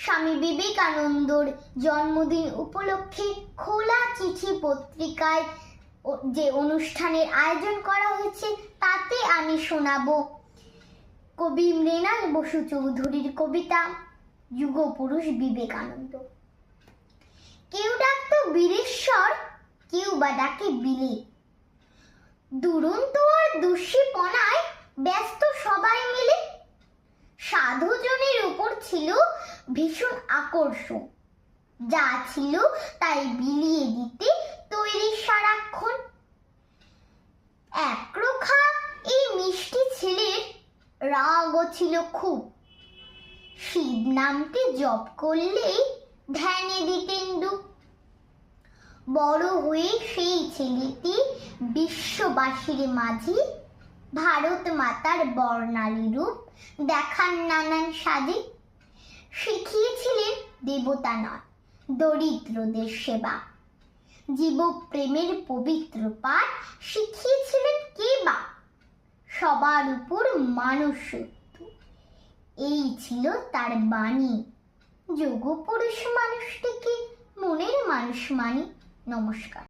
স্বামী বিবেকানন্দর জন্মদিন উপলক্ষে খোলা চিঠি পত্রিকায় যে অনুষ্ঠানের আয়োজন করা হয়েছে তাতে আমি শোনাবো কবি মৃণাল বসু চৌধুরীর কবিতা যুগপুরুষ বিবেকানন্দ। কেউ ডাকতো বীরেশ্বর, কেউ বা ডাকে বিলে, দুরন্ত আর দুষিপনায় ব্যস্ত সবাই মিলে। সাধুজনের উপর ছিল ভীষণ আকর্ষণ, যা ছিল তাই বিলিয়ে দিতে তৈরি সারাক্ষণ। একরোখা এই মিষ্টি ছেলের রাগও ছিল খুব, শিব নামটি জপ করলেই ধ্যানে দিতেন ডুব। বড় হয়ে সেই ছেলেটি বিশ্ববাসীর মাঝে ভারত মাতার বর্ণালী রূপ দেখান নানান সাজে। শিখিয়েছিলেন দেবতা নয়, দরিদ্রদের সেবা, জীবপ্রেমের পবিত্র পাঠ শিখিয়েছিলেন কে বা, সবার উপর মানুষ সত্য, এই ছিল তার বাণী। যোগপুরুষ মানুষটিকে মনের মানুষ মানি। নমস্কার।